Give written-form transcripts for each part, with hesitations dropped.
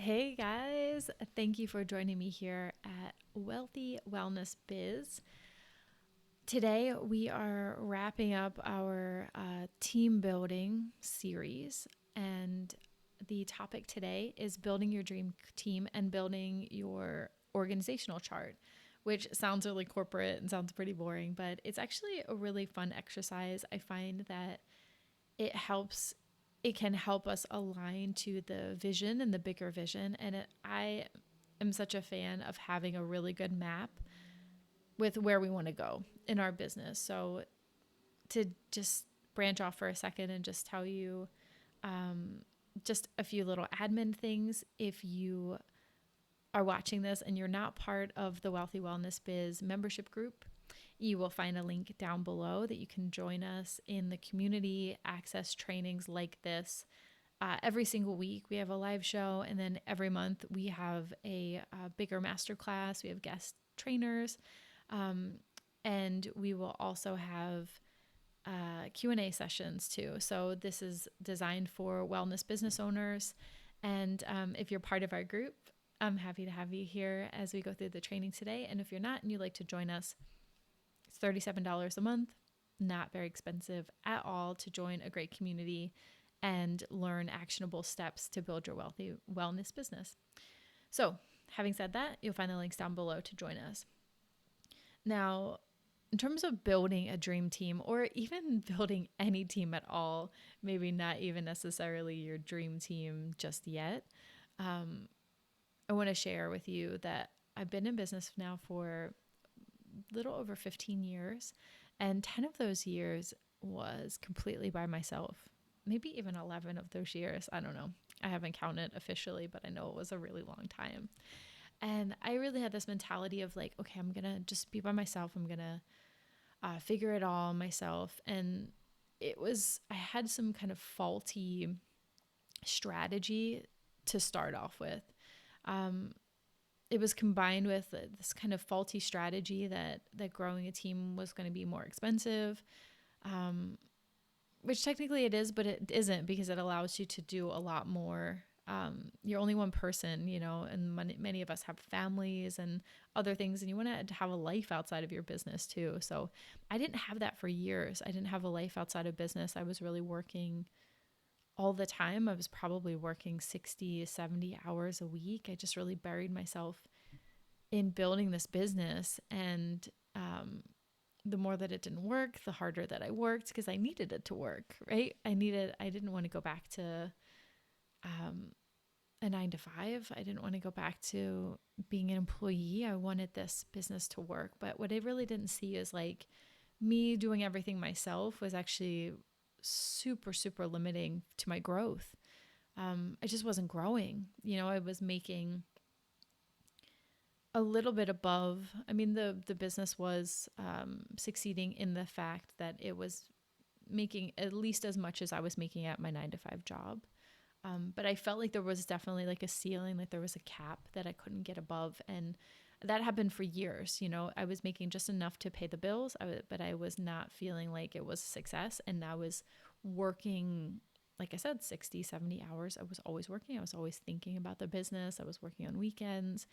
Hey guys, thank you for joining me here at Wealthy Wellness Biz. Today we are wrapping up our team building series, and the topic today is building your dream team and building your organizational chart, which sounds really corporate and sounds pretty boring, but it's actually a really fun exercise. I find that it can help us align to the vision and the bigger vision. And I am such a fan of having a really good map with where we want to go in our business. So to just branch off for a second and just tell you just a few little admin things. If you are watching this and you're not part of the Wealthy Wellness Biz membership group, you will find a link down below that you can join us in the community, access trainings like this. Every single week we have a live show, and then every month we have a bigger masterclass. We have guest trainers, and we will also have Q&A sessions too. So this is designed for wellness business owners. And if you're part of our group, I'm happy to have you here as we go through the training today. And if you're not and you'd like to join us, it's $37 a month, not very expensive at all to join a great community and learn actionable steps to build your wealthy wellness business. So, having said that, you'll find the links down below to join us. Now, in terms of building a dream team or even building any team at all, maybe not even necessarily your dream team just yet, I want to share with you that I've been in business now for a little over 15 years, and 10 of those years was completely by myself. Maybe even 11 of those years. I don't know. I haven't counted officially, but I know it was a really long time. And I really had this mentality of like, okay, I'm going to just be by myself. I'm going to figure it all myself. And I had some kind of faulty strategy to start off with. It was combined with this kind of faulty strategy that growing a team was going to be more expensive, which technically it is, but it isn't, because it allows you to do a lot more. You're only one person, and many of us have families and other things, and you want to have a life outside of your business too. So I didn't have that for years. I didn't have a life outside of business. I was really working all the time. I was probably working 60, 70 hours a week. I just really buried myself in building this business. And the more that it didn't work, the harder that I worked, because I needed it to work, right? I didn't want to go back to a 9 to 5. I didn't want to go back to being an employee. I wanted this business to work. But what I really didn't see is like me doing everything myself was actually super, super limiting to my growth. I just wasn't growing. I was making a little bit above. I mean, the business was succeeding in the fact that it was making at least as much as I was making at my 9 to 5 job. But I felt like there was definitely like a ceiling, like there was a cap that I couldn't get above. And that happened for years. I was making just enough to pay the bills, but I was not feeling like it was a success. And I was working, like I said, 60, 70 hours. I was always working. I was always thinking about the business. I was working on weekends.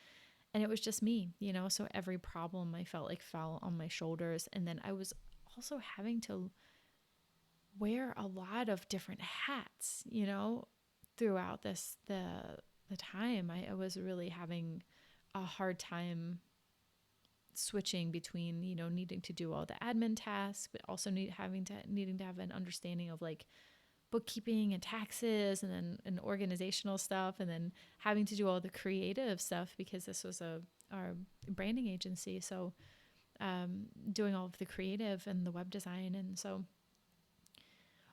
And it was just me, so every problem I felt like fell on my shoulders. And then I was also having to wear a lot of different hats, throughout the time. I was really having a hard time switching between, needing to do all the admin tasks, but also needing to have an understanding of like bookkeeping and taxes, and then an organizational stuff, and then having to do all the creative stuff, because this was our branding agency. So doing all of the creative and the web design. And so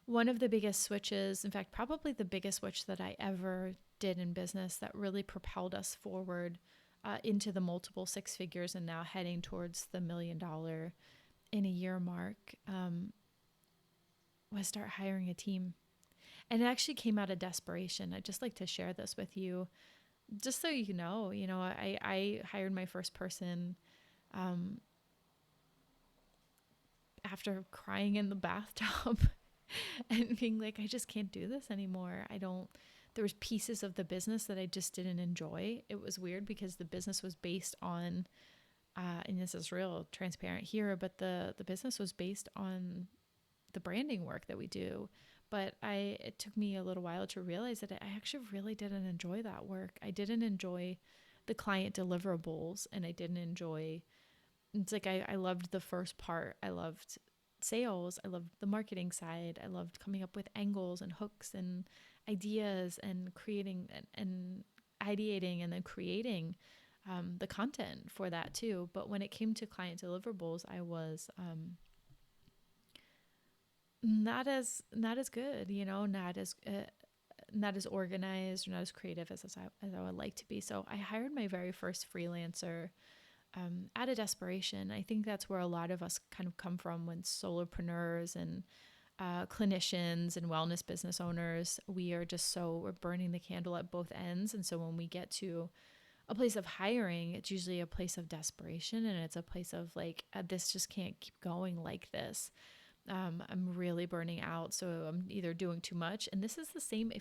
one of the biggest switches, in fact, probably the biggest switch that I ever did in business that really propelled us forward into the multiple six figures and now heading towards the $1 million in a year mark, was start hiring a team. And it actually came out of desperation. I'd just like to share this with you, just so you know. I hired my first person after crying in the bathtub and being like, I just can't do this anymore. there was pieces of the business that I just didn't enjoy. It was weird because the business was based on, and this is real transparent here, but the business was based on the branding work that we do. But it took me a little while to realize that I actually really didn't enjoy that work. I didn't enjoy the client deliverables, and I didn't enjoy, it's like I loved the first part. I loved sales. I loved the marketing side. I loved coming up with angles and hooks and ideas and creating and ideating and then creating the content for that too. But when it came to client deliverables, I was not as good, not as organized or not as creative as I would like to be. So I hired my very first freelancer out of desperation. I think that's where a lot of us kind of come from when solopreneurs and clinicians and wellness business owners, we're burning the candle at both ends. And so when we get to a place of hiring, it's usually a place of desperation, and it's a place of like, this just can't keep going like this. I'm really burning out. So I'm either doing too much. And this is the same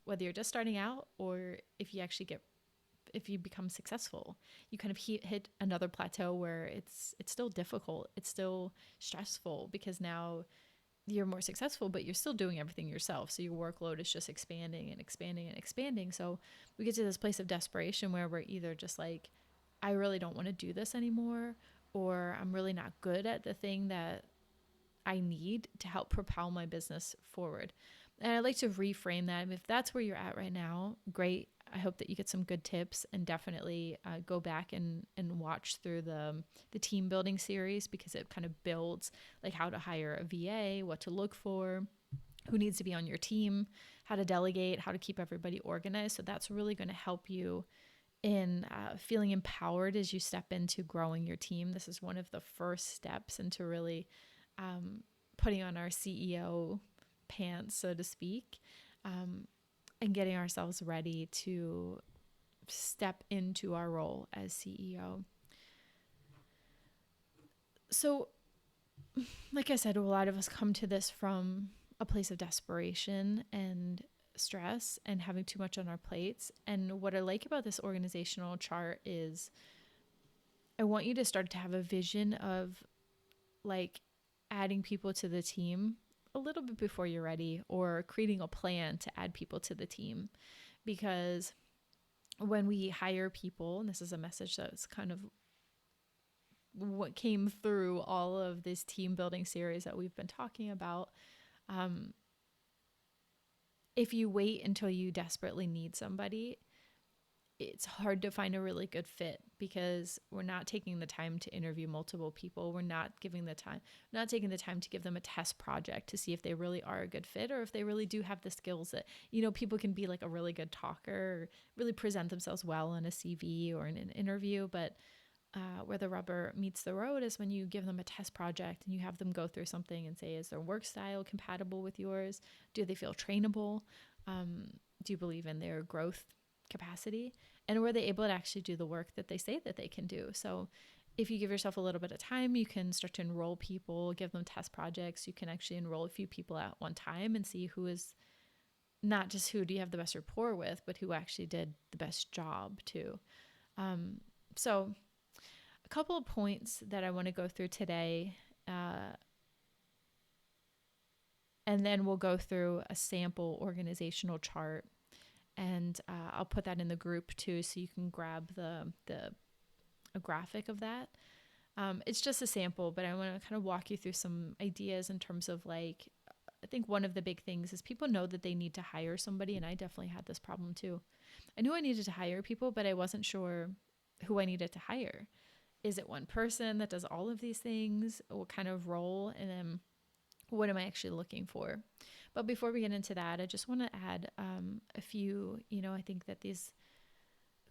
whether you're just starting out or if you become successful, you kind of hit another plateau where it's still difficult. It's still stressful because now you're more successful, but you're still doing everything yourself. So your workload is just expanding and expanding and expanding. So we get to this place of desperation where we're either just like, I really don't want to do this anymore, or I'm really not good at the thing that I need to help propel my business forward. And I like to reframe that. If that's where you're at right now, great. I hope that you get some good tips, and definitely go back and watch through the team building series, because it kind of builds like how to hire a VA, what to look for, who needs to be on your team, how to delegate, how to keep everybody organized. So that's really going to help you in feeling empowered as you step into growing your team. This is one of the first steps into really putting on our CEO pants, so to speak, and getting ourselves ready to step into our role as CEO. So, like I said, a lot of us come to this from a place of desperation and stress and having too much on our plates. And what I like about this organizational chart is I want you to start to have a vision of like adding people to the team a little bit before you're ready, or creating a plan to add people to the team. Because when we hire people, and this is a message that's kind of what came through all of this team building series that we've been talking about, if you wait until you desperately need somebody, it's hard to find a really good fit, because we're not taking the time to interview multiple people. We're not taking the time to give them a test project to see if they really are a good fit, or if they really do have the skills that, people can be like a really good talker, or really present themselves well in a CV or in an interview. But where the rubber meets the road is when you give them a test project and you have them go through something and say, is their work style compatible with yours? Do they feel trainable? Do you believe in their growth capacity? And were they able to actually do the work that they say that they can do? So if you give yourself a little bit of time, you can start to enroll people, give them test projects. You can actually enroll a few people at one time and see who is not just who do you have the best rapport with, but who actually did the best job too. So a couple of points that I want to go through today, and then we'll go through a sample organizational chart. And I'll put that in the group too, so you can grab a graphic of that. It's just a sample, but I want to kind of walk you through some ideas in terms of like, I think one of the big things is people know that they need to hire somebody, and I definitely had this problem too. I knew I needed to hire people, but I wasn't sure who I needed to hire. Is it one person that does all of these things? What kind of role? And then what am I actually looking for? But before we get into that, I just want to add a few, I think that these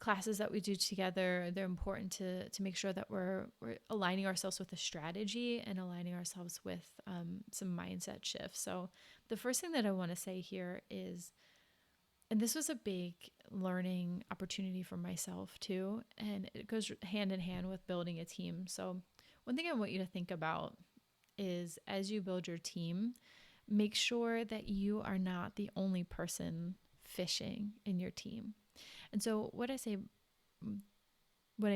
classes that we do together, they're important to make sure that we're aligning ourselves with a strategy and aligning ourselves with some mindset shifts. So the first thing that I want to say here is, and this was a big learning opportunity for myself too, and it goes hand in hand with building a team. So one thing I want you to think about is, as you build your team, make sure that you are not the only person fishing in your team. And so what I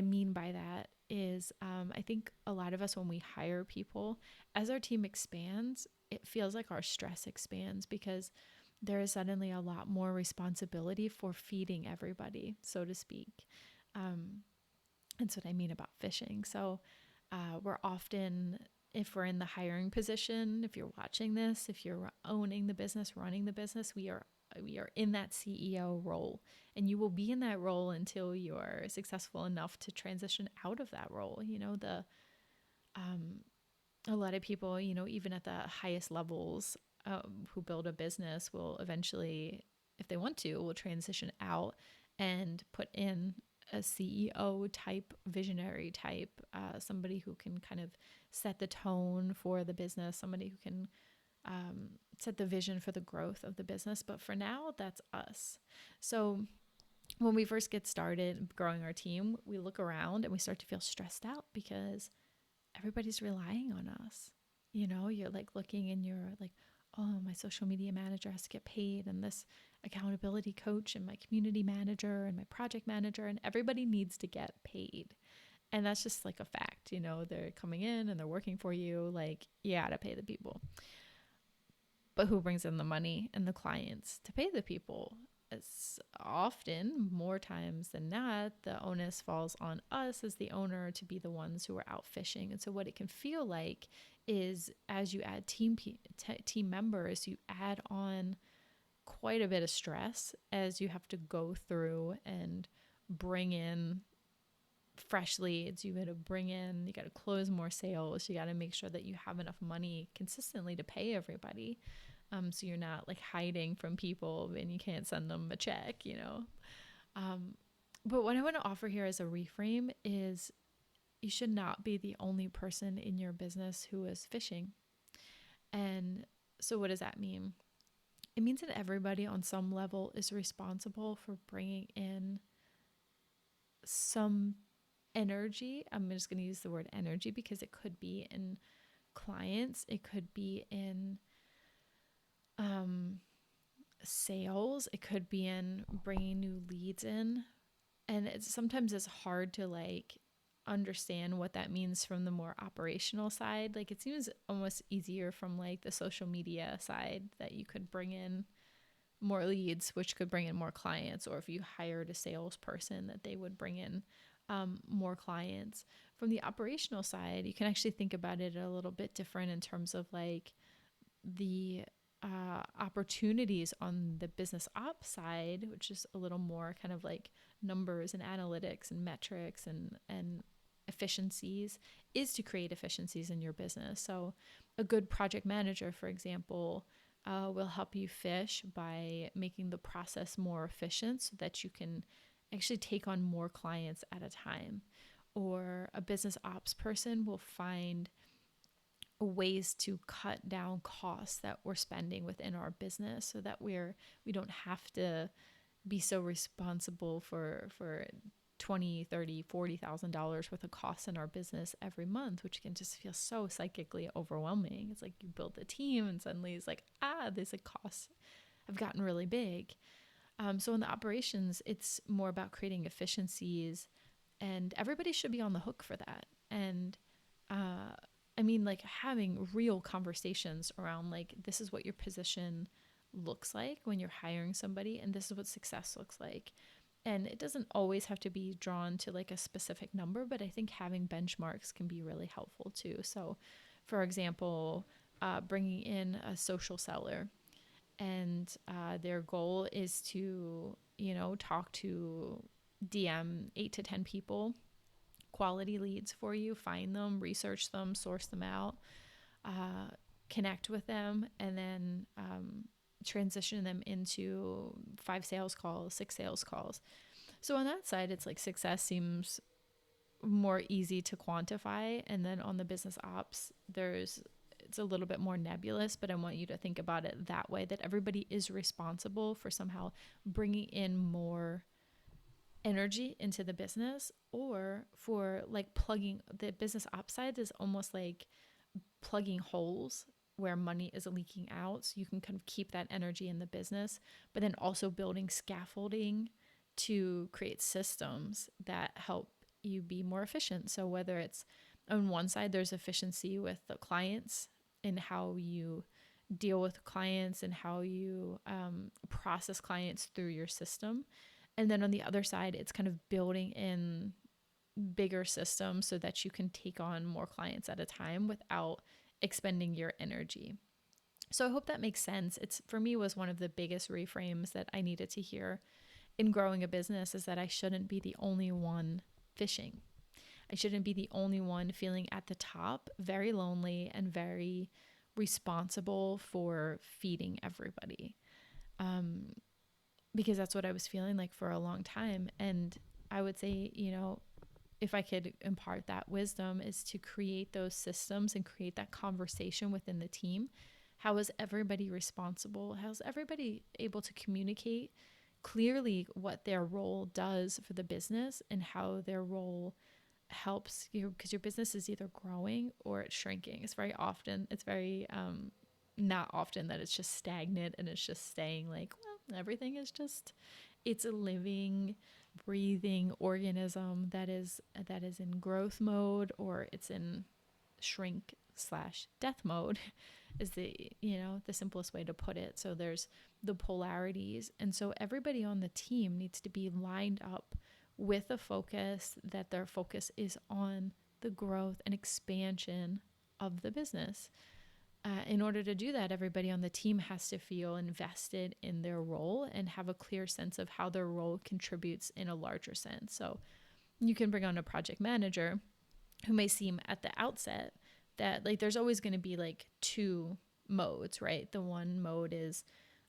mean by that is I think a lot of us, when we hire people, as our team expands, it feels like our stress expands because there is suddenly a lot more responsibility for feeding everybody, so to speak. That's what I mean about fishing. So we're often, if we're in the hiring position, if you're watching this, if you're owning the business, running the business, we are in that CEO role, and you will be in that role until you're successful enough to transition out of that role. A lot of people, even at the highest levels, who build a business will eventually, if they want to, will transition out and put in a CEO type, visionary type, somebody who can kind of set the tone for the business, somebody who can set the vision for the growth of the business. But for now, that's us. So when we first get started growing our team, we look around and we start to feel stressed out because everybody's relying on us. You're like looking and you're like, oh, my social media manager has to get paid, and this accountability coach, and my community manager, and my project manager, and everybody needs to get paid. And that's just like a fact. They're coming in and they're working for you. Like, you gotta pay the people. But who brings in the money and the clients to pay the people? It's often, more times than not, the onus falls on us as the owner to be the ones who are out fishing. And so what it can feel like is, as you add team members, you add on quite a bit of stress as you have to go through and bring in fresh leads. You got to close more sales. You got to make sure that you have enough money consistently to pay everybody. So you're not like hiding from people and you can't send them a check. But what I want to offer here as a reframe is, you should not be the only person in your business who is fishing. And so what does that mean? It means that everybody on some level is responsible for bringing in some energy. I'm just going to use the word energy because it could be in clients, it could be in sales, it could be in bringing new leads in. And sometimes it's hard to like understand what that means from the more operational side. Like, it seems almost easier from like the social media side, that you could bring in more leads, which could bring in more clients, or if you hired a salesperson, that they would bring in more clients. From the operational side, you can actually think about it a little bit different in terms of like the opportunities on the business ops side, which is a little more kind of like numbers and analytics and metrics and efficiencies, is to create efficiencies in your business. So a good project manager, for example, will help you fish by making the process more efficient so that you can actually take on more clients at a time. Or a business ops person will find ways to cut down costs that we're spending within our business so that we don't have to be so responsible for $20,000, $30,000, $40,000 worth of costs in our business every month, which can just feel so psychically overwhelming. It's like you build a team and suddenly it's like, these costs have gotten really big. So in the operations, it's more about creating efficiencies, and everybody should be on the hook for that. And like having real conversations around like, this is what your position looks like when you're hiring somebody, and this is what success looks like. And it doesn't always have to be drawn to like a specific number, but I think having benchmarks can be really helpful too. So for example, bringing in a social seller, and their goal is to, talk to DM 8 to 10 people, quality leads for you, find them, research them, source them out, connect with them, and then transition them into 5 sales calls, 6 sales calls. So on that side, it's like success seems more easy to quantify. And then on the business ops, it's a little bit more nebulous, but I want you to think about it that way, that everybody is responsible for somehow bringing in more energy into the business, or for like plugging the business ops side is almost like plugging holes where money is leaking out. So you can kind of keep that energy in the business, but then also building scaffolding to create systems that help you be more efficient. So whether it's on one side, there's efficiency with the clients and how you deal with clients and how you process clients through your system. And then on the other side, it's kind of building in bigger systems so that you can take on more clients at a time without expending your energy. So I hope that makes sense. It's, for me, was one of the biggest reframes that I needed to hear in growing a business, is that I shouldn't be the only one fishing. I shouldn't be the only one feeling at the top, very lonely and very responsible for feeding everybody. Because that's what I was feeling like for a long time. And I would say, if I could impart that wisdom, is to create those systems and create that conversation within the team. How is everybody responsible? How's everybody able to communicate clearly what their role does for the business and how their role helps you? Because your business is either growing or it's shrinking. It's very not often that it's just stagnant and it's just staying like, well, everything is just, it's a living, breathing organism that is in growth mode, or it's in shrink / death mode is the simplest way to put it. So there's the polarities, and so everybody on the team needs to be lined up with a focus, that their focus is on the growth and expansion of the business. In order to do that, everybody on the team has to feel invested in their role and have a clear sense of how their role contributes in a larger sense. So you can bring on a project manager who may seem at the outset that like there's always going to be like two modes, right? The one mode is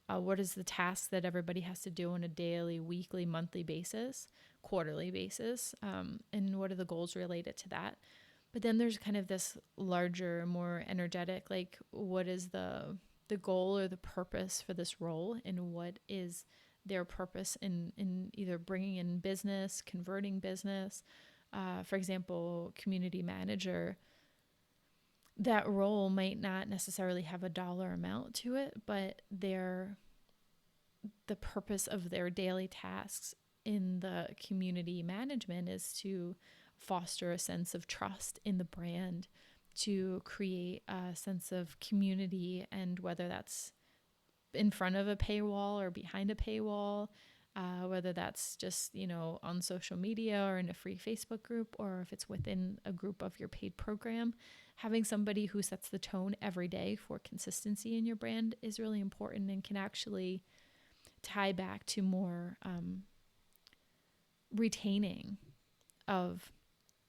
what is the task that everybody has to do on a daily, weekly, monthly basis, quarterly basis, and what are the goals related to that? But then there's kind of this larger, more energetic, like what is the goal or the purpose for this role, and what is their purpose in either bringing in business, converting business. For example, community manager, that role might not necessarily have a dollar amount to it, but the purpose of their daily tasks in the community management is to foster a sense of trust in the brand, to create a sense of community, and whether that's in front of a paywall or behind a paywall, whether that's just, on social media or in a free Facebook group, or if it's within a group of your paid program, having somebody who sets the tone every day for consistency in your brand is really important and can actually tie back to more retaining of,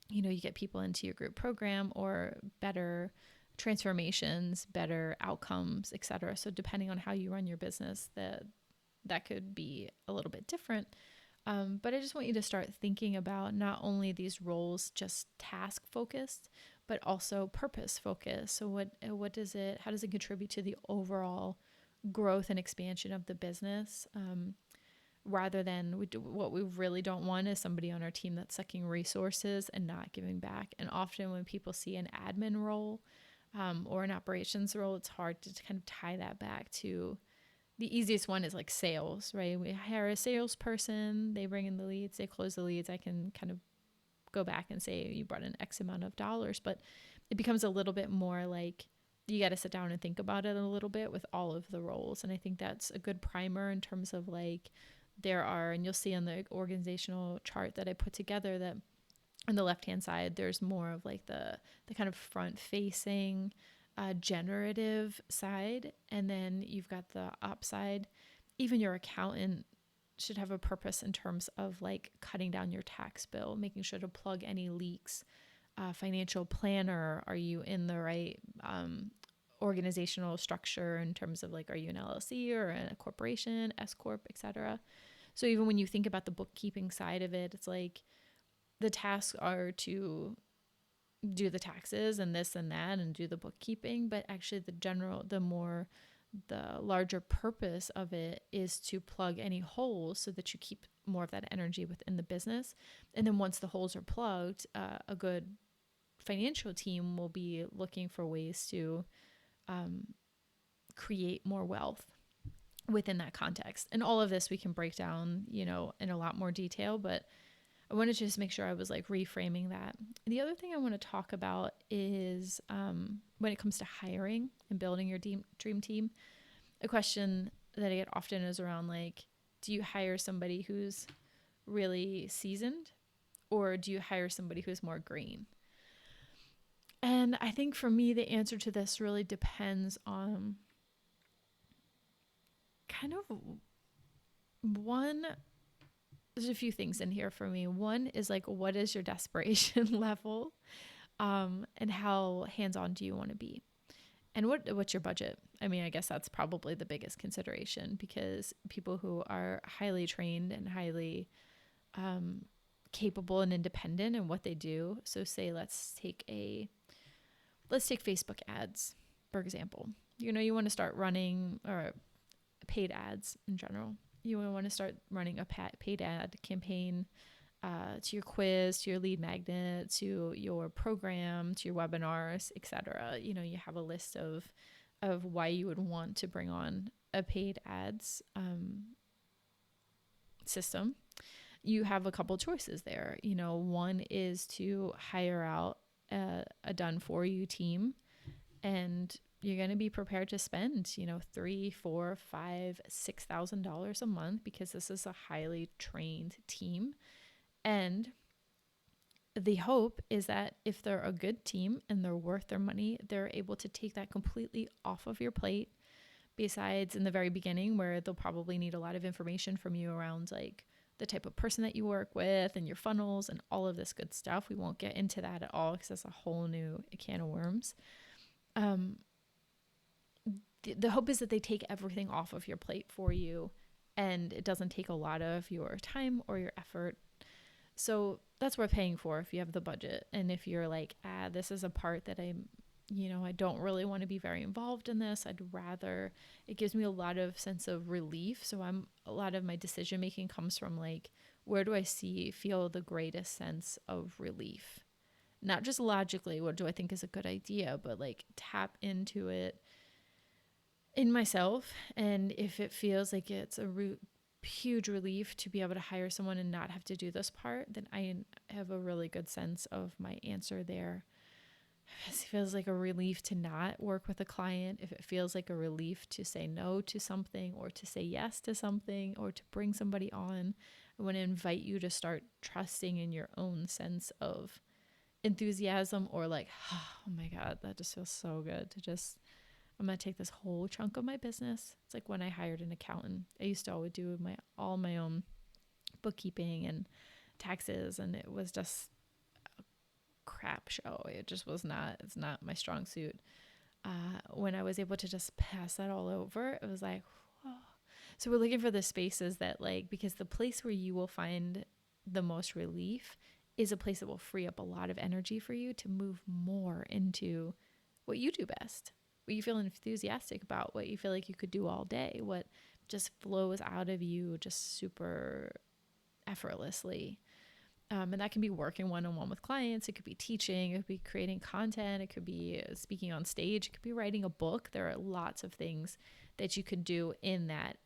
you get people into your group program, or better transformations, better outcomes, etc. So depending on how you run your business, that could be a little bit different. But I just want you to start thinking about not only these roles just task focused, but also purpose focused. So what does it, how does it contribute to the overall growth and expansion of the business? Rather than what we really don't want is somebody on our team that's sucking resources and not giving back. And often when people see an admin role or an operations role, it's hard to kind of tie that back to, the easiest one is like sales, right? We hire a salesperson, they bring in the leads, they close the leads. I can kind of go back and say you brought in X amount of dollars, but it becomes a little bit more like you got to sit down and think about it a little bit with all of the roles. And I think that's a good primer in terms of like, there are, and you'll see on the organizational chart that I put together, that on the left-hand side, there's more of like the kind of front-facing, generative side. And then you've got the op side. Even your accountant should have a purpose in terms of like cutting down your tax bill, making sure to plug any leaks. Financial planner, are you in the right organizational structure in terms of like, are you an LLC or a corporation, S Corp, etc. So even when you think about the bookkeeping side of it, it's like the tasks are to do the taxes and this and that and do the bookkeeping, but actually the larger purpose of it is to plug any holes so that you keep more of that energy within the business. And then once the holes are plugged, a good financial team will be looking for ways to create more wealth within that context. And all of this we can break down, in a lot more detail, but I wanted to just make sure I was like reframing that. The other thing I want to talk about is when it comes to hiring and building your dream team, a question that I get often is around like, do you hire somebody who's really seasoned or do you hire somebody who's more green? And I think for me, the answer to this really depends on kind of there's a few things in here for me. One is like, what is your desperation level? And how hands-on do you want to be? And what's your budget? I mean, I guess that's probably the biggest consideration, because people who are highly trained and highly capable and independent in what they do. So say, let's take Facebook ads, for example. You want to start running, or paid ads in general. You want to start running a paid ad campaign to your quiz, to your lead magnet, to your program, to your webinars, etc. You have a list of why you would want to bring on a paid ads system. You have a couple choices there. One is to hire out a done for you team, and you're going to be prepared to spend, $3,000, $4,000, $5,000, $6,000 a month, because this is a highly trained team. And the hope is that if they're a good team and they're worth their money, they're able to take that completely off of your plate. Besides in the very beginning, where they'll probably need a lot of information from you around like the type of person that you work with and your funnels and all of this good stuff. We won't get into that at all, because that's a whole new can of worms. The hope is that they take everything off of your plate for you, and it doesn't take a lot of your time or your effort. So that's worth paying for if you have the budget. And if you're like, this is a part that I don't really want to be very involved in this. It gives me a lot of sense of relief. So a lot of my decision making comes from like, where do I feel the greatest sense of relief? Not just logically, what do I think is a good idea, but like tap into it in myself. And if it feels like it's a huge relief to be able to hire someone and not have to do this part, then I have a really good sense of my answer there. If it feels like a relief to not work with a client, if it feels like a relief to say no to something or to say yes to something or to bring somebody on, I want to invite you to start trusting in your own sense of enthusiasm, or like, oh my God, that just feels so good to just, I'm going to take this whole chunk of my business. It's like when I hired an accountant. I used to always do all my own bookkeeping and taxes, and it was just a crap show. It just was not, it's not my strong suit. When I was able to just pass that all over, it was like, whoa. So we're looking for the spaces that like, because the place where you will find the most relief is a place that will free up a lot of energy for you to move more into what you do best, what you feel enthusiastic about, what you feel like you could do all day, what just flows out of you just super effortlessly. And that can be working one-on-one with clients. It could be teaching. It could be creating content. It could be speaking on stage. It could be writing a book. There are lots of things that you could do in that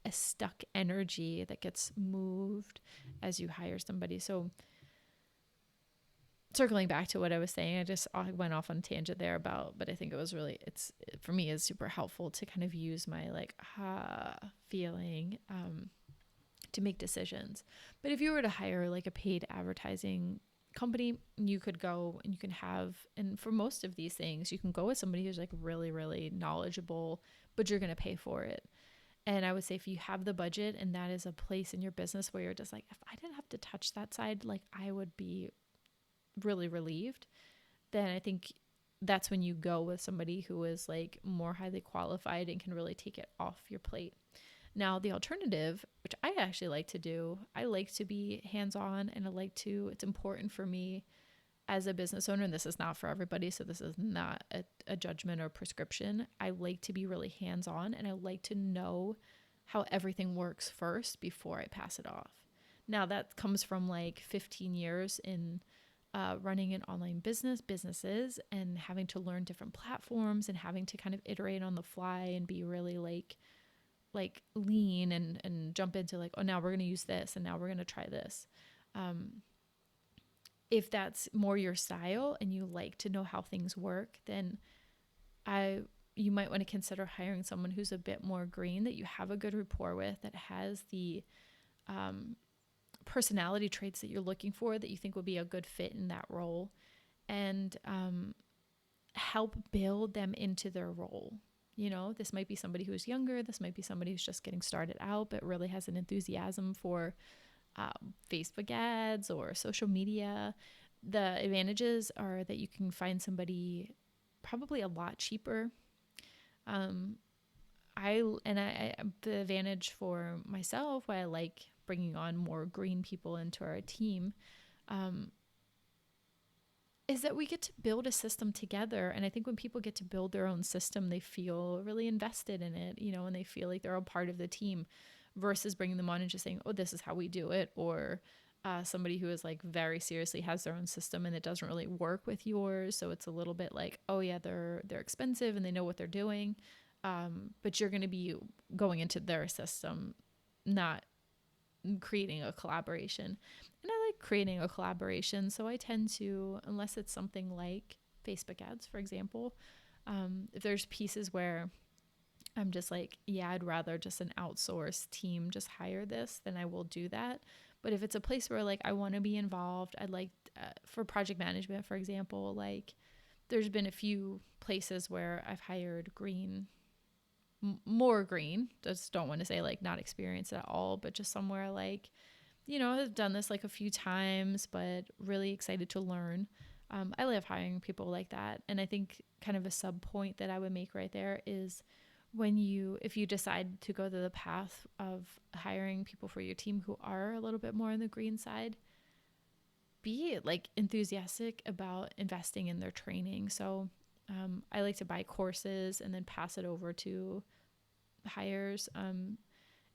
a stuck energy that gets moved as you hire somebody. So circling back to what I was saying, I went off on a tangent there but I think it was really, for me, is super helpful to kind of use my like feeling to make decisions. But if you were to hire like a paid advertising company, you could go and you can have, and for most of these things, you can go with somebody who's like really, really knowledgeable, but you're going to pay for it. And I would say if you have the budget and that is a place in your business where you're just like, if I didn't have to touch that side, like I would be really relieved, then I think that's when you go with somebody who is like more highly qualified and can really take it off your plate. Now, the alternative, which I actually like to do, I like to be hands-on, and it's important for me as a business owner, and this is not for everybody, so this is not a judgment or prescription. I like to be really hands-on, and I like to know how everything works first before I pass it off. Now, that comes from like 15 years in running an online businesses and having to learn different platforms and having to kind of iterate on the fly and be really like lean and jump into like, oh, now we're going to use this and now we're going to try this. If that's more your style and you like to know how things work, then you might want to consider hiring someone who's a bit more green, that you have a good rapport with, that has the personality traits that you're looking for, that you think would be a good fit in that role, and help build them into their role. You know, this might be somebody who's younger. This might be somebody who's just getting started out, but really has an enthusiasm for Facebook ads or social media. The advantages are that you can find somebody probably a lot cheaper. The advantage for myself, why I like bringing on more green people into our team, is that we get to build a system together. And I think when people get to build their own system, they feel really invested in it, you know, and they feel like they're a part of the team, versus bringing them on and just saying, oh, this is how we do it. Or somebody who is like very seriously has their own system and it doesn't really work with yours. So it's a little bit like, oh yeah, they're expensive and they know what they're doing. But you're going to be going into their system, not creating a collaboration. And I like creating a collaboration. So I tend to, unless it's something like Facebook ads, for example, if there's pieces where I'm just like, yeah, I'd rather just an outsourced team just hire this, then I will do that. But if it's a place where like I want to be involved, I'd like for project management, for example, like there's been a few places where I've hired more green. Just don't want to say like not experienced at all, but just somewhere like, you know, I've done this like a few times, but really excited to learn. I love hiring people like that. And I think kind of a sub point that I would make right there is if you decide to go to the path of hiring people for your team who are a little bit more on the green side, be like enthusiastic about investing in their training. So I like to buy courses and then pass it over to hires.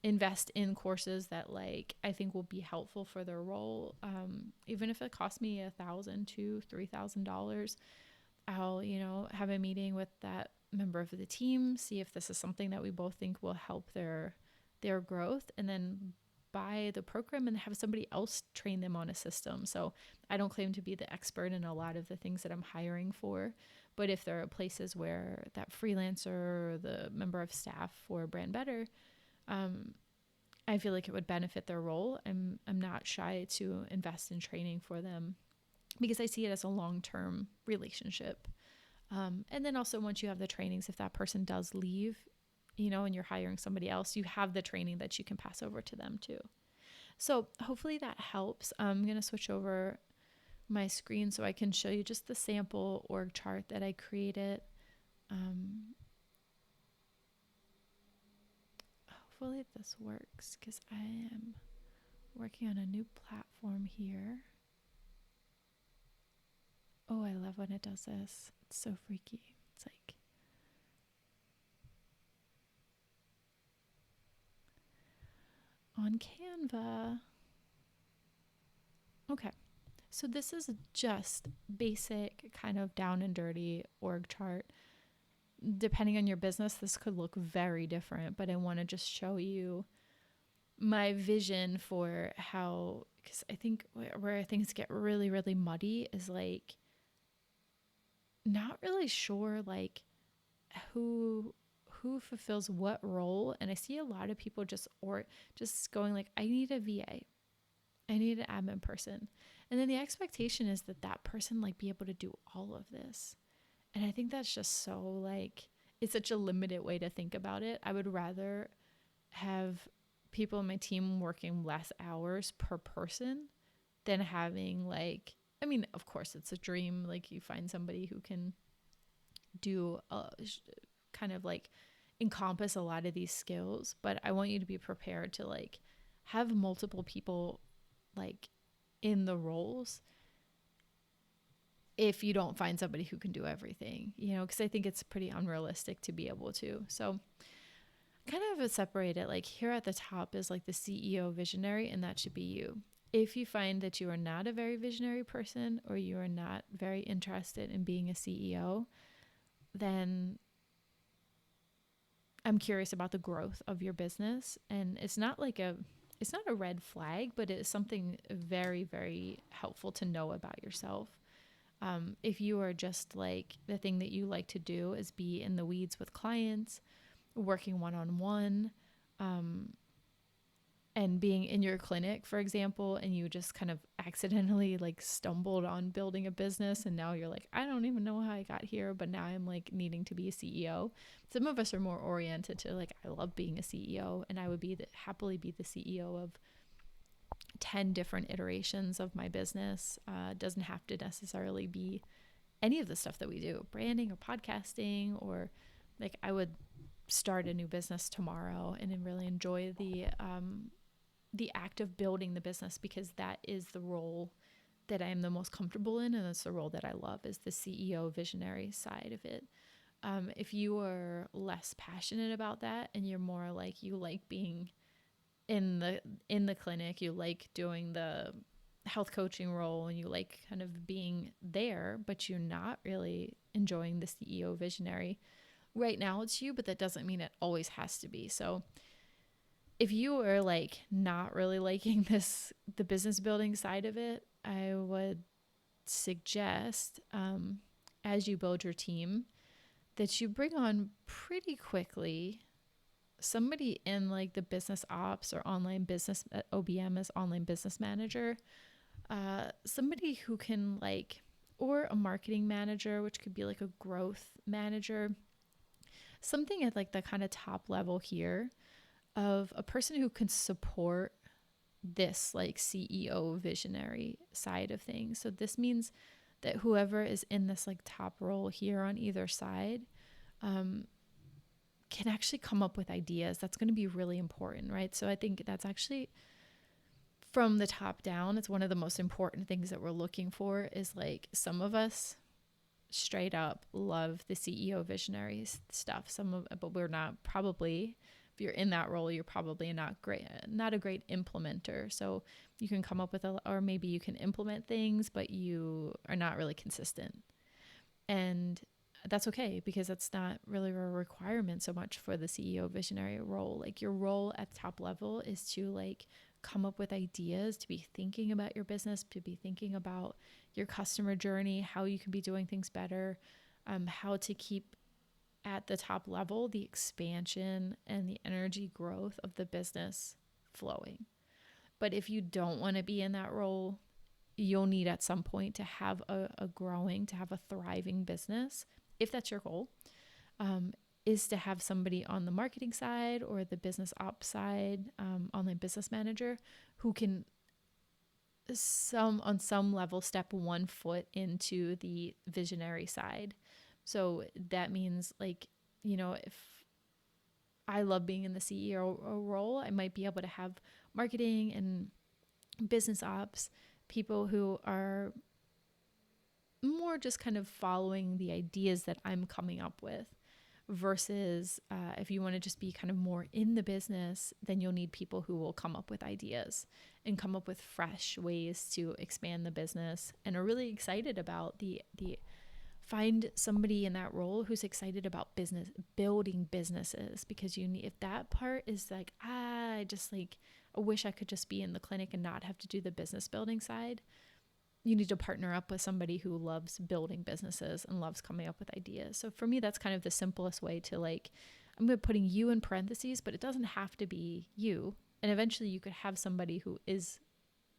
Invest in courses that like I think will be helpful for their role. Even if it costs me $1,000 to $3,000, I'll, you know, have a meeting with that member of the team, see if this is something that we both think will help their growth, and then buy the program and have somebody else train them on a system. So I don't claim to be the expert in a lot of the things that I'm hiring for, but if there are places where that freelancer or the member of staff for Brand Better, I feel like it would benefit their role. I'm not shy to invest in training for them because I see it as a long-term relationship. And then also once you have the trainings, if that person does leave, you know, and you're hiring somebody else, you have the training that you can pass over to them too. So hopefully that helps. I'm going to switch over my screen so I can show you just the sample org chart that I created. Hopefully this works because I am working on a new platform here. Oh, I love when it does this. It's so freaky. It's like on Canva. Okay. So this is just basic kind of down and dirty org chart. Depending on your business, this could look very different, but I want to just show you my vision for how, because I think where things get really, really muddy is like not really sure like who fulfills what role. And I see a lot of people just going like, I need a VA. I need an admin person. And then the expectation is that person like be able to do all of this. And I think that's just so like, it's such a limited way to think about it. I would rather have people in my team working less hours per person than having like, I mean, of course it's a dream. Like you find somebody who can do kind of like encompass a lot of these skills, but I want you to be prepared to like have multiple people like in the roles if you don't find somebody who can do everything, you know, because I think it's pretty unrealistic to be able to. So kind of separate it, like here at the top is like the CEO visionary, and that should be you. if you find that you are not a very visionary person, or you are not very interested in being a CEO, then I'm curious about the growth of your business. And it's not a red flag, but it is something very, very helpful to know about yourself. If you are just like, the thing that you like to do is be in the weeds with clients, working one-on-one, and being in your clinic, for example, and you just kind of accidentally like stumbled on building a business, and now you're like, I don't even know how I got here, but now I'm like needing to be a CEO. Some of us are more oriented to like, I love being a CEO, and I would happily be the CEO of 10 different iterations of my business. Doesn't have to necessarily be any of the stuff that we do, branding or podcasting, or like I would start a new business tomorrow and then really enjoy the act of building the business, because that is the role that I am the most comfortable in, and that's the role that I love, is the CEO visionary side of it. If you are less passionate about that, and you're more like, you like being in the clinic, you like doing the health coaching role, and you like kind of being there, but you're not really enjoying the CEO visionary, right now it's you, but that doesn't mean it always has to be. So if you are like not really liking the business building side of it, I would suggest, as you build your team, that you bring on pretty quickly somebody in like the business ops or online business, OBM is online business manager, somebody who can like, or a marketing manager, which could be like a growth manager, something at like the kind of top level here, of a person who can support this like CEO visionary side of things. So this means that whoever is in this like top role here on either side can actually come up with ideas. That's going to be really important, right? So I think that's actually, from the top down, it's one of the most important things that we're looking for, is like, some of us straight up love the CEO visionary stuff. But we're not, probably, if you're in that role, you're probably not a great implementer. So you can come up with or maybe you can implement things, but you are not really consistent. And that's okay, because that's not really a requirement so much for the CEO visionary role. Like, your role at the top level is to like come up with ideas, to be thinking about your business, to be thinking about your customer journey, how you can be doing things better, how to keep at the top level the expansion and the energy growth of the business flowing. But if you don't want to be in that role, you'll need at some point to have a thriving business. If that's your goal, is to have somebody on the marketing side or the business ops side, online business manager, who can on some level step one foot into the visionary side. So that means, like, if I love being in the CEO role, I might be able to have marketing and business ops people who are more just kind of following the ideas that I'm coming up with, versus if you want to just be kind of more in the business, then you'll need people who will come up with ideas and come up with fresh ways to expand the business, and are really excited about find somebody in that role who's excited about building businesses, because if that part is like, I wish I could just be in the clinic and not have to do the business building side, you need to partner up with somebody who loves building businesses and loves coming up with ideas. So for me, that's kind of the simplest way to, like, I'm going to putting you in parentheses, but it doesn't have to be you. And eventually you could have somebody who is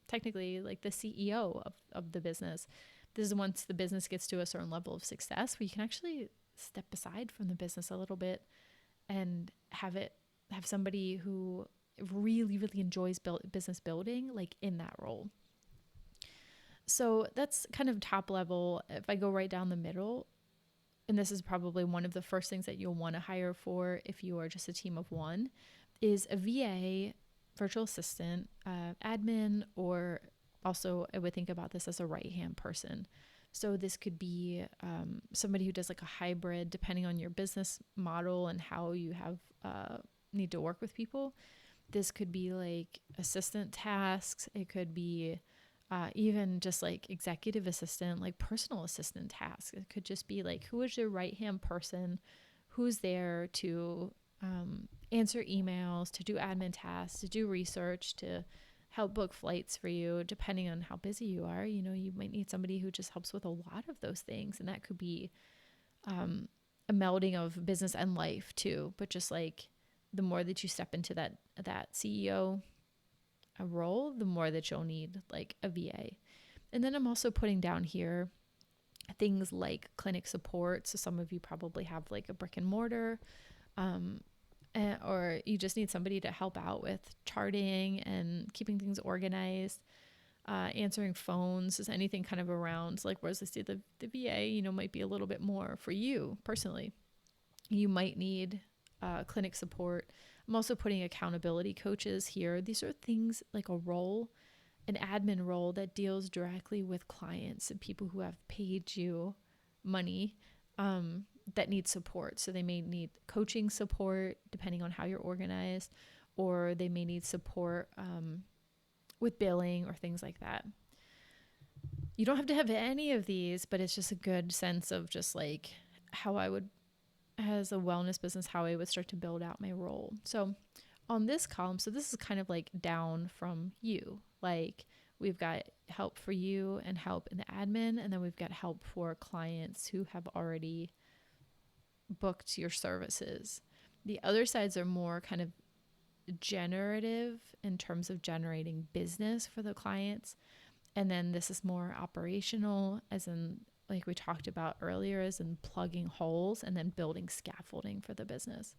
technically like the CEO of the business. This is once the business gets to a certain level of success, where you can actually step aside from the business a little bit and have somebody who really, really enjoys business building, like, in that role. So that's kind of top level. If I go right down the middle, and this is probably one of the first things that you'll want to hire for if you are just a team of one, is a VA, virtual assistant, admin, or also I would think about this as a right-hand person. So this could be somebody who does like a hybrid, depending on your business model and how you need to work with people. This could be like assistant tasks. It could be even just like executive assistant, like personal assistant tasks. It could just be like, who is your right hand person who's there to answer emails, to do admin tasks, to do research, to help book flights for you, depending on how busy you are. You know, you might need somebody who just helps with a lot of those things. And that could be a melding of business and life too. But just like the more that you step into that CEO role, the more that you'll need like a VA. And then I'm also putting down here things like clinic support. So some of you probably have like a brick and mortar, or you just need somebody to help out with charting and keeping things organized, answering phones, is anything kind of around like, whereas the VA, you know, might be a little bit more for you personally. You might need clinic support. I'm also putting accountability coaches here. These are things like a role, an admin role that deals directly with clients and people who have paid you money that need support. So they may need coaching support depending on how you're organized, or they may need support with billing or things like that. You don't have to have any of these, but it's just a good sense of just like how I would, as a wellness business, how I would start to build out my role. So on this column, so this is kind of like down from you. Like we've got help for you and help in the admin, and then we've got help for clients who have already booked your services. The other sides are more kind of generative in terms of generating business for the clients. And then this is more operational, as in like we talked about earlier, as in plugging holes and then building scaffolding for the business.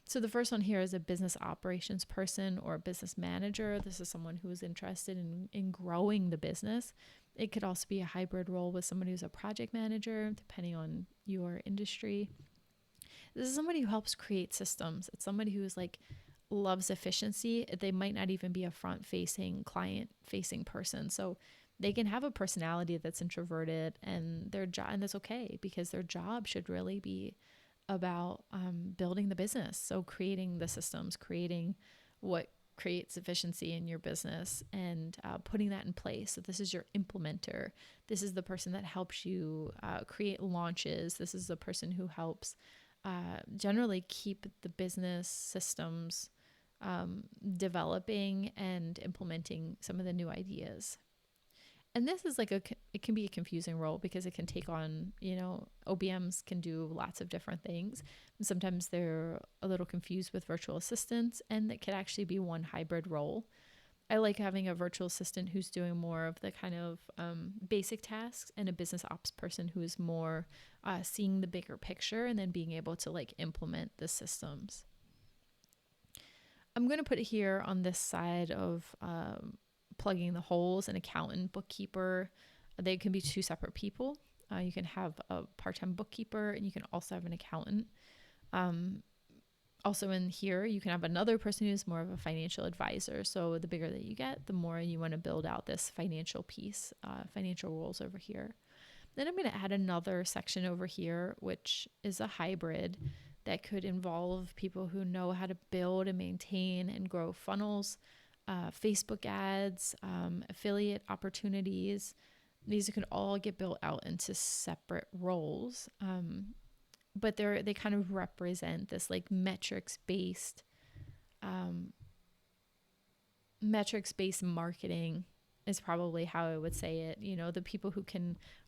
So the first one here is a business operations person or a business manager. This is someone who is interested in growing the business. It could also be a hybrid role with somebody who's a project manager, depending on your industry. This is somebody who helps create systems. It's somebody who is like loves efficiency. They might not even be a front-facing, client-facing person. So they can have a personality that's introverted, and their job, and that's okay, because their job should really be about building the business. So creating the systems, creating what creates efficiency in your business, and putting that in place. So this is your implementer. This is the person that helps you create launches. This is the person who helps generally keep the business systems developing and implementing some of the new ideas. And this is like it can be a confusing role because it can take on, you know, OBMs can do lots of different things. And sometimes they're a little confused with virtual assistants, and it could actually be one hybrid role. I like having a virtual assistant who's doing more of the kind of basic tasks, and a business ops person who is more seeing the bigger picture and then being able to like implement the systems. I'm going to put it here on this side of plugging the holes, an accountant, bookkeeper. They can be two separate people. You can have a part-time bookkeeper, and you can also have an accountant. Also in here, you can have another person who's more of a financial advisor. So the bigger that you get, the more you want to build out this financial piece, financial roles over here. Then I'm going to add another section over here, which is a hybrid that could involve people who know how to build and maintain and grow funnels, Facebook ads, affiliate opportunities. These can all get built out into separate roles. But they kind of represent this like metrics-based marketing is probably how I would say it. You know, the people who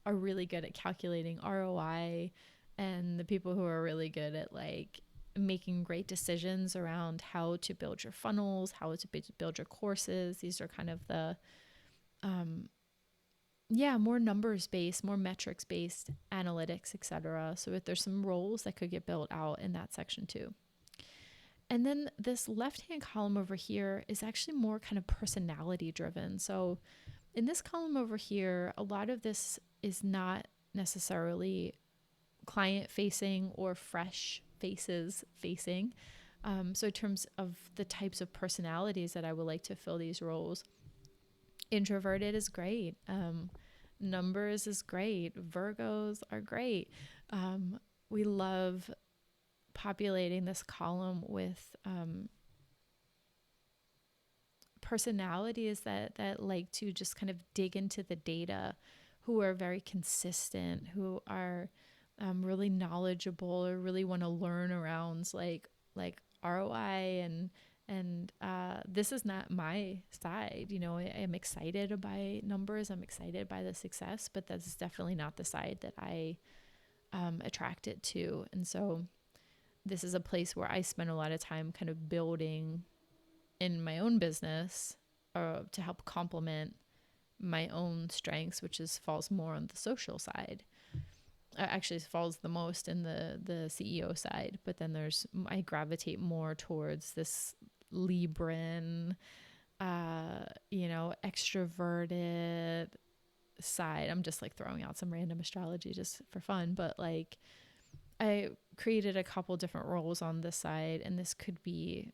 are really good at calculating ROI, and the people who are really good at like making great decisions around how to build your funnels, how to build your courses. These are kind of the more numbers-based, more metrics-based analytics, etc. So if there's some roles that could get built out in that section too. And then this left-hand column over here is actually more kind of personality driven. So in this column over here, a lot of this is not necessarily client facing or fresh faces facing. So in terms of the types of personalities that I would like to fill these roles, introverted is great. Numbers is great. Virgos are great. We love populating this column with personalities that like to just kind of dig into the data, who are very consistent, who are really knowledgeable, or really want to learn around like ROI and this is not my side. I am excited by numbers. I'm excited by the success, but that's definitely not the side that I attracted to. And so this is a place where I spend a lot of time kind of building in my own business to help complement my own strengths, which falls more on the social side. Actually falls the most in the CEO side, but then I gravitate more towards this Libran, extroverted side. I'm just like throwing out some random astrology just for fun, but like I created a couple different roles on this side, and this could be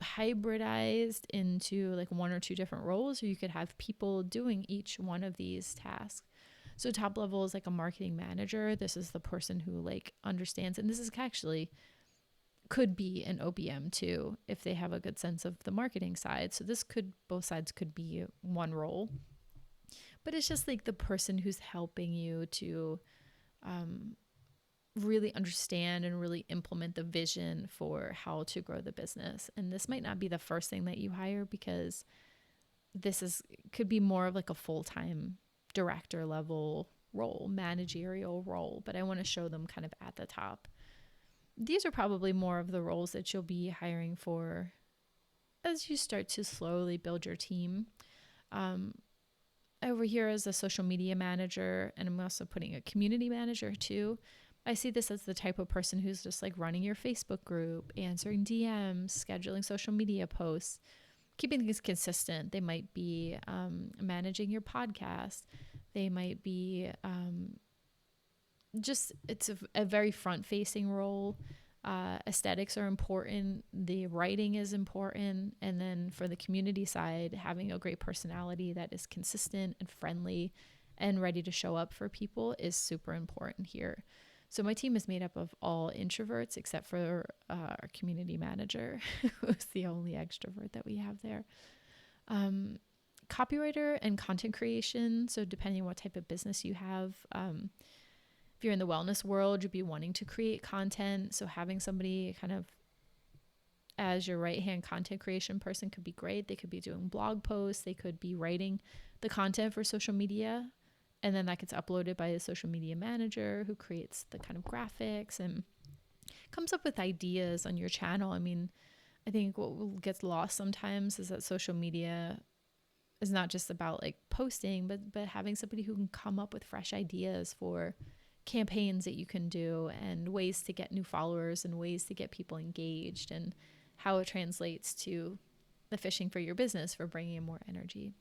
hybridized into like one or two different roles, or you could have people doing each one of these tasks. So top level is like a marketing manager. This is the person who like understands, and this is actually could be an OBM too, if they have a good sense of the marketing side. So both sides could be one role, but it's just like the person who's helping you to really understand and really implement the vision for how to grow the business. And this might not be the first thing that you hire, because could be more of like a full-time director level role, managerial role, but I want to show them kind of at the top. These are probably more of the roles that you'll be hiring for as you start to slowly build your team. Over here is a social media manager, and I'm also putting a community manager too. I see this as the type of person who's just like running your Facebook group, answering DMs, scheduling social media posts, keeping things consistent. They might be managing your podcast. They might be it's a very front-facing role. Aesthetics are important. The writing is important. And then for the community side, having a great personality that is consistent and friendly and ready to show up for people is super important here. So my team is made up of all introverts except for our community manager, who's the only extrovert that we have there. Copywriter and content creation. So depending on what type of business you have, if you're in the wellness world, you'd be wanting to create content. So having somebody kind of as your right-hand content creation person could be great. They could be doing blog posts. They could be writing the content for social media. And then that gets uploaded by a social media manager who creates the kind of graphics and comes up with ideas on your channel. I mean, I think what gets lost sometimes is that social media is not just about like posting, but having somebody who can come up with fresh ideas for campaigns that you can do, and ways to get new followers, and ways to get people engaged, and how it translates to the fishing for your business for bringing in more energy.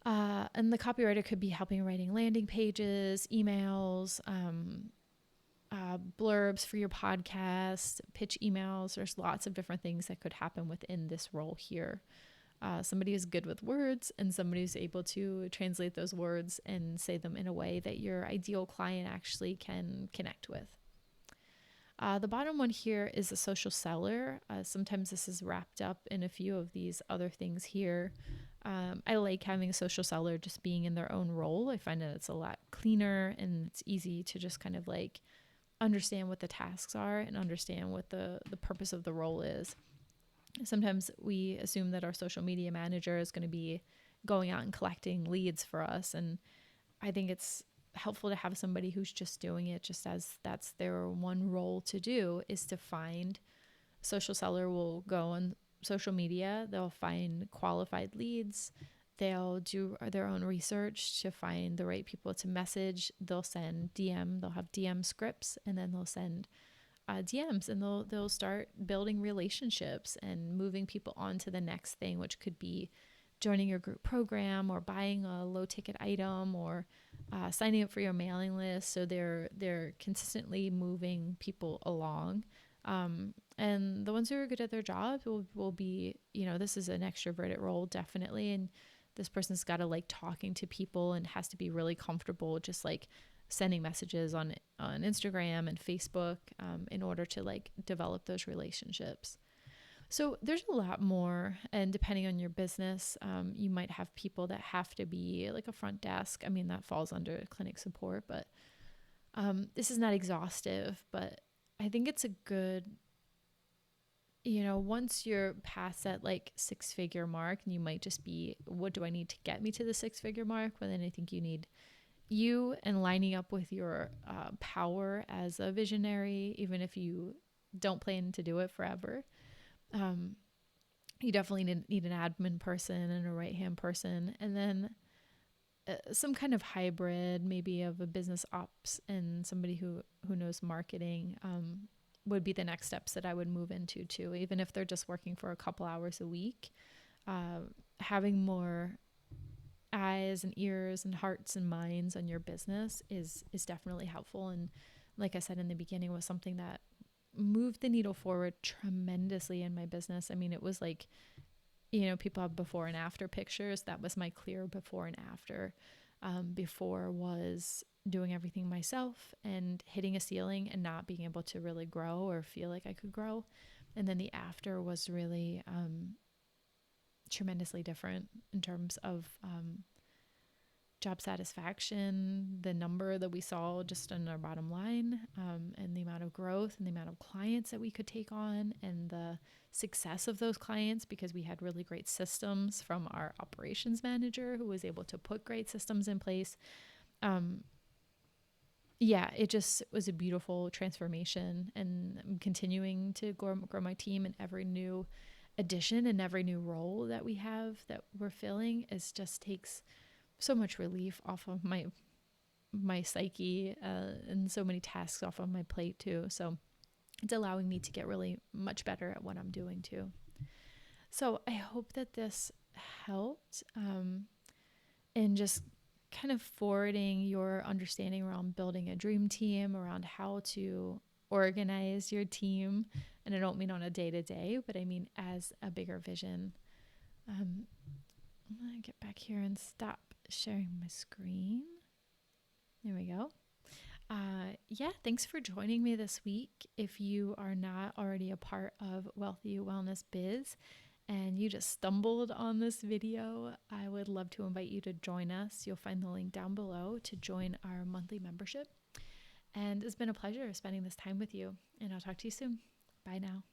And the copywriter could be helping writing landing pages, emails, blurbs for your podcast, pitch emails. There's lots of different things that could happen within this role here. Somebody who's good with words, and somebody who's able to translate those words and say them in a way that your ideal client actually can connect with. The bottom one here is a social seller. Sometimes this is wrapped up in a few of these other things here. I like having a social seller just being in their own role. I find that it's a lot cleaner, and it's easy to just kind of like understand what the tasks are and understand what the purpose of the role is. Sometimes we assume that our social media manager is going to be going out and collecting leads for us. And I think it's helpful to have somebody who's just doing it just as that's their one role to do, is to find. Social seller will go on social media. They'll find qualified leads. They'll do their own research to find the right people to message. They'll send DM. They'll have DM scripts, and then they'll send DMs, and they'll start building relationships and moving people on to the next thing, which could be joining your group program, or buying a low ticket item, or signing up for your mailing list. So they're consistently moving people along. And the ones who are good at their jobs will be, this is an extroverted role, definitely. And this person's got to like talking to people and has to be really comfortable just like sending messages on Instagram and Facebook in order to like develop those relationships. So there's a lot more, and depending on your business, you might have people that have to be like a front desk. I mean, that falls under clinic support, but this is not exhaustive. But I think it's a good, once you're past that like 6-figure mark, and you might just be, what do I need to get me to the 6-figure mark? Well, then I think you need you and lining up with your power as a visionary, even if you don't plan to do it forever. You definitely need an admin person and a right hand person, and then some kind of hybrid, maybe of a business ops and somebody who knows marketing, would be the next steps that I would move into too. Even if they're just working for a couple hours a week, having more eyes and ears and hearts and minds on your business is definitely helpful. And like I said in the beginning, was something that moved the needle forward tremendously in my business. I mean, it was like, people have before and after pictures. That was my clear before and after. Before was doing everything myself and hitting a ceiling and not being able to really grow or feel like I could grow. And then the after was really tremendously different in terms of job satisfaction, the number that we saw just on our bottom line, and the amount of growth and the amount of clients that we could take on, and the success of those clients, because we had really great systems from our operations manager who was able to put great systems in place. It just was a beautiful transformation, and I'm continuing to grow my team, and every new addition and every new role that we have that we're filling just takes so much relief off of my psyche, and so many tasks off of my plate too. So it's allowing me to get really much better at what I'm doing too. So I hope that this helped, in just kind of forwarding your understanding around building a dream team, around how to organize your team. And I don't mean on a day-to-day, but I mean as a bigger vision. I'm going to get back here and stop sharing my screen. There we go. Thanks for joining me this week. If you are not already a part of Wealthy Wellness Biz and you just stumbled on this video, I would love to invite you to join us. You'll find the link down below to join our monthly membership. And it's been a pleasure spending this time with you, and I'll talk to you soon. Bye now.